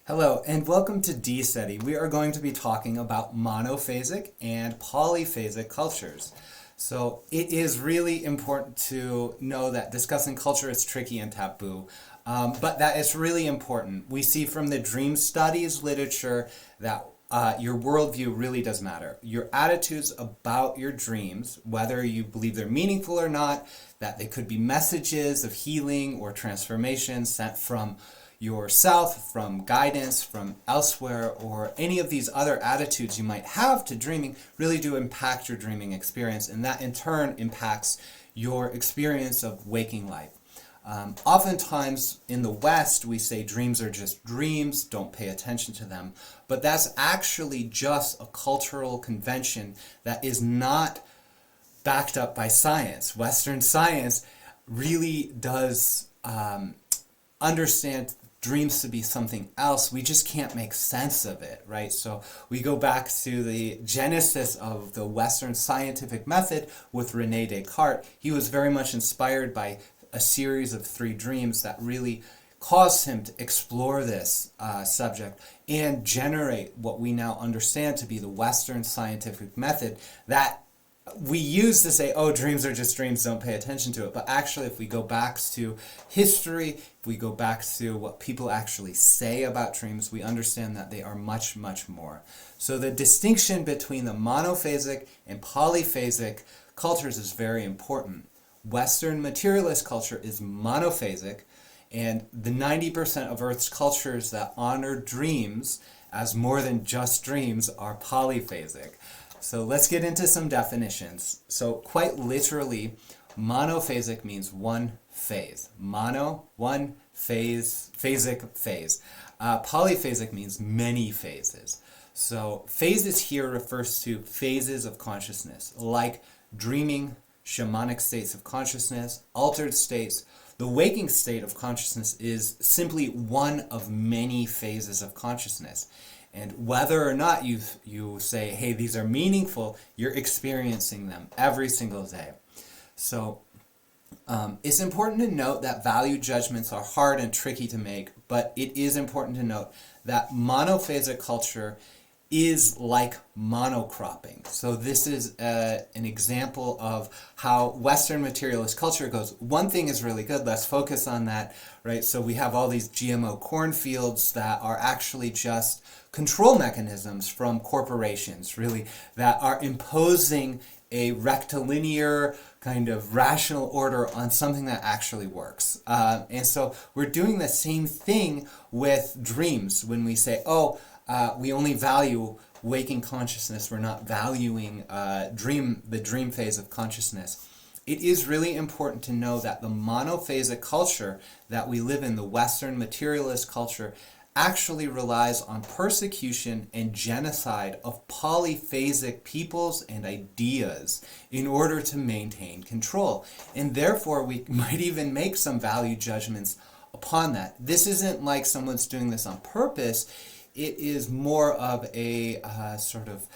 Hello, and welcome to D-SETI. We are going to be talking about monophasic and polyphasic cultures. So it is really important to know that discussing culture is tricky and taboo, but that it's really important. We see from the dream studies literature that your worldview really does matter. Your attitudes about your dreams, whether you believe they're meaningful or not, that they could be messages of healing or transformation sent from yourself, from guidance, from elsewhere, or any of these other attitudes you might have to dreaming really do impact your dreaming experience, and that in turn impacts your experience of waking life. Oftentimes in the West we say dreams are just dreams, don't pay attention to them, but that's actually just a cultural convention that is not backed up by science. Western science really does understand dreams to be something else. We just can't make sense of it, right? So we go back to the genesis of the Western scientific method with René Descartes. He was very much inspired by a series of 3 dreams that really caused him to explore this subject and generate what we now understand to be the Western scientific method that we use to say, oh, dreams are just dreams, don't pay attention to it. But actually, if we go back to history, if we go back to what people actually say about dreams, we understand that they are much, much more. So the distinction between the monophasic and polyphasic cultures is very important. Western materialist culture is monophasic, and the 90% of Earth's cultures that honor dreams as more than just dreams are polyphasic. So let's get into some definitions. So quite literally, monophasic means one phase. Mono, one, phase, phasic, phase. Polyphasic means many phases. So phases here refers to phases of consciousness, like dreaming, shamanic states of consciousness, altered states. The waking state of consciousness is simply one of many phases of consciousness. And whether or not you say, hey, these are meaningful, you're experiencing them every single day. So it's important to note that value judgments are hard and tricky to make, but it is important to note that monophasic culture is like monocropping. So this is an example of how Western materialist culture goes, one thing is really good, let's focus on that, right? So we have all these GMO cornfields that are actually just control mechanisms from corporations, really, that are imposing a rectilinear kind of rational order on something that actually works. And so we're doing the same thing with dreams when we say, we only value waking consciousness, we're not valuing the dream phase of consciousness. It is really important to know that the monophasic culture that we live in, the Western materialist culture, actually relies on persecution and genocide of polyphasic peoples and ideas in order to maintain control. And therefore, we might even make some value judgments upon that. This isn't like someone's doing this on purpose. It is more of a sort of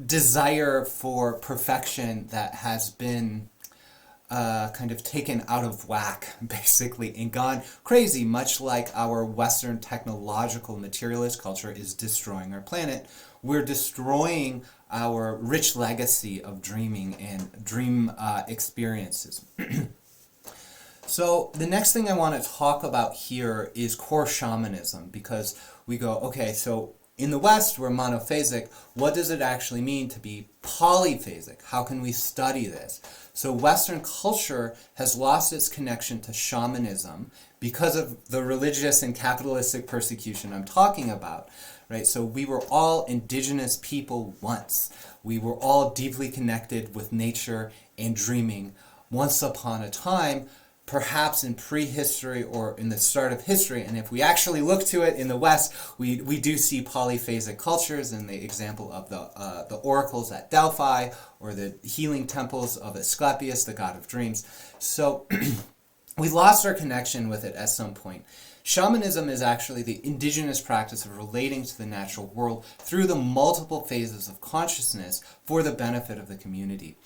desire for perfection that has been kind of taken out of whack, basically, and gone crazy, much like our Western technological materialist culture is destroying our planet. We're destroying our rich legacy of dreaming and dream experiences. So the next thing I want to talk about here is core shamanism, because we go, okay, so in the West, we're monophasic. What does it actually mean to be polyphasic? How can we study this? So Western culture has lost its connection to shamanism because of the religious and capitalistic persecution I'm talking about, right? So we were all indigenous people once. We were all deeply connected with nature and dreaming once upon a time, perhaps in prehistory or in the start of history. And if we actually look to it in the West, we do see polyphasic cultures in the example of the oracles at Delphi or the healing temples of Asclepius, the god of dreams. So we lost our connection with it at some point. Shamanism is actually the indigenous practice of relating to the natural world through the multiple phases of consciousness for the benefit of the community.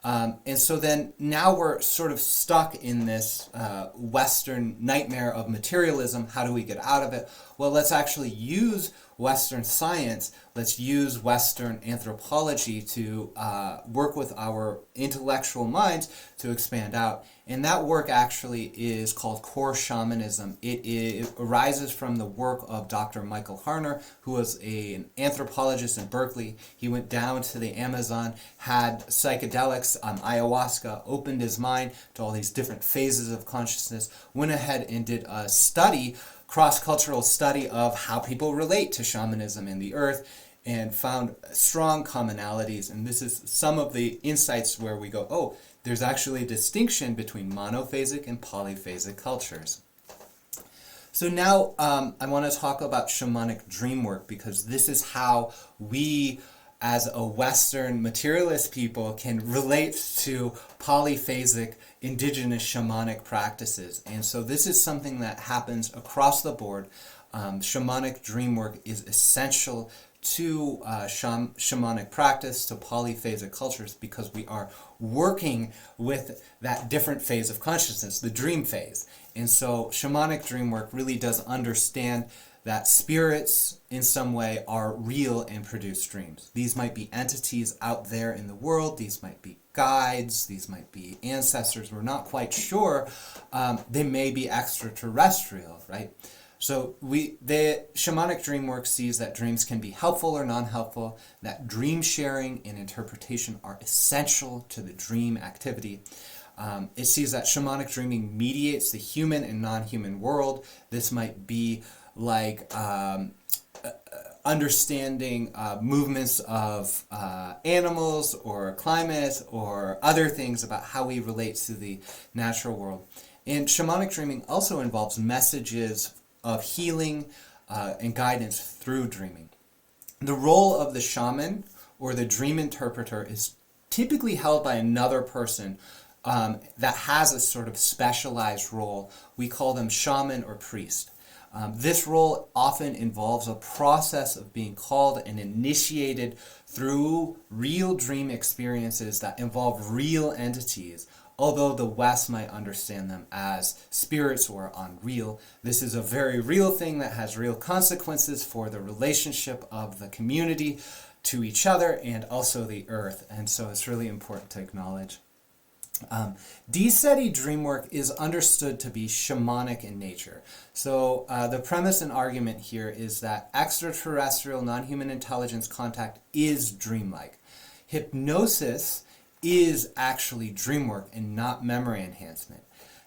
And so then now we're sort of stuck in this Western nightmare of materialism. How do we get out of it? Well, let's actually use Western science. Let's use Western anthropology to work with our intellectual minds to expand out. And that work actually is called core shamanism. It arises from the work of Dr. Michael Harner, who was an anthropologist in Berkeley. He went down to the Amazon, had psychedelics, ayahuasca, opened his mind to all these different phases of consciousness, went ahead and did a study, cross-cultural study of how people relate to shamanism in the earth, and found strong commonalities. And this is some of the insights where we go, oh, there's actually a distinction between monophasic and polyphasic cultures. So now I want to talk about shamanic dream work, because this is how we, as a Western materialist people, can relate to polyphasic indigenous shamanic practices. And so this is something that happens across the board. Shamanic dream work is essential to shamanic practice, to polyphasic cultures, because we are working with that different phase of consciousness, the dream phase. And so shamanic dream work really does understand that spirits in some way are real and produce dreams. These might be entities out there in the world, these might be guides, these might be ancestors, we're not quite sure. They may be extraterrestrial, right? So the shamanic dream work sees that dreams can be helpful or non-helpful, that dream sharing and interpretation are essential to the dream activity. It sees that shamanic dreaming mediates the human and non-human world. This might be like understanding movements of animals or climate or other things about how we relate to the natural world. And shamanic dreaming also involves messages of healing and guidance through dreaming. The role of the shaman or the dream interpreter is typically held by another person that has a sort of specialized role. We call them shaman or priest. This role often involves a process of being called and initiated through real dream experiences that involve real entities. Although the West might understand them as spirits or unreal, this is a very real thing that has real consequences for the relationship of the community to each other and also the earth. And so it's really important to acknowledge. D-SETI dream work is understood to be shamanic in nature. So the premise and argument here is that extraterrestrial non-human intelligence contact is dreamlike. Hypnosis is actually dream work and not memory enhancement.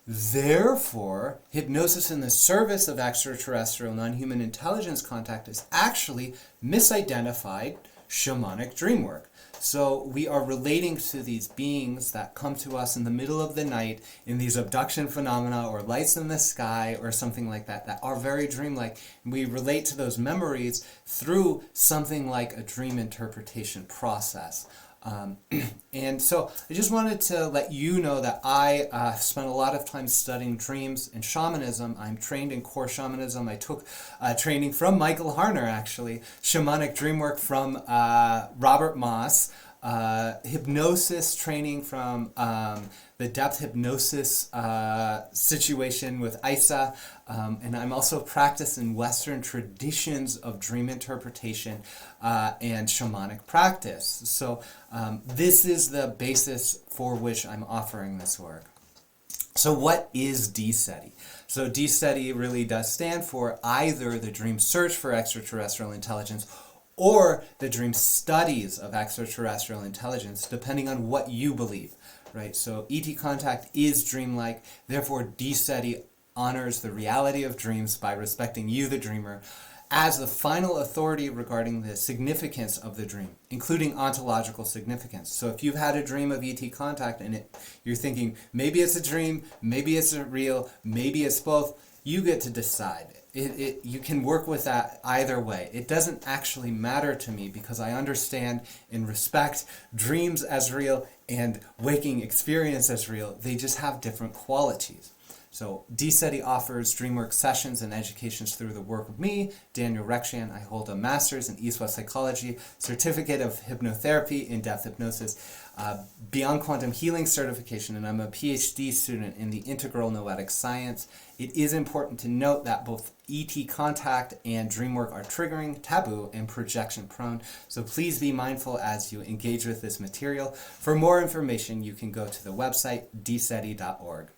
Therefore, hypnosis in the service of extraterrestrial non-human intelligence contact is actually misidentified shamanic dream work. So we are relating to these beings that come to us in the middle of the night in these abduction phenomena or lights in the sky or something like that that are very dreamlike. We relate to those memories through something like a dream interpretation process. And so I just wanted to let you know that I spent a lot of time studying dreams and shamanism. I'm trained in core shamanism. I took training from Michael Harner, actually, shamanic dream work from Robert Moss, hypnosis training from the depth hypnosis situation with Isa, and I'm also practicing Western traditions of dream interpretation and shamanic practice. So this is the basis for which I'm offering this work. So what is D-SETI? So D-SETI really does stand for either the dream search for extraterrestrial intelligence or the dream studies of extraterrestrial intelligence, depending on what you believe, right? So ET contact is dreamlike, therefore D-SETI honors the reality of dreams by respecting you, the dreamer, as the final authority regarding the significance of the dream, including ontological significance. So if you've had a dream of ET contact and you're thinking, maybe it's a dream, maybe it's real, maybe it's both, you get to decide. You can work with that either way. It doesn't actually matter to me because I understand and respect dreams as real and waking experience as real. They just have different qualities. So D-SETI offers DreamWork sessions and educations through the work of me, Daniel Rekshan. I hold a master's in East-West psychology, certificate of hypnotherapy, in-depth hypnosis, beyond quantum healing certification, and I'm a PhD student in the integral noetic science. It is important to note that both ET contact and DreamWork are triggering, taboo, and projection prone. So please be mindful as you engage with this material. For more information, you can go to the website dseti.org.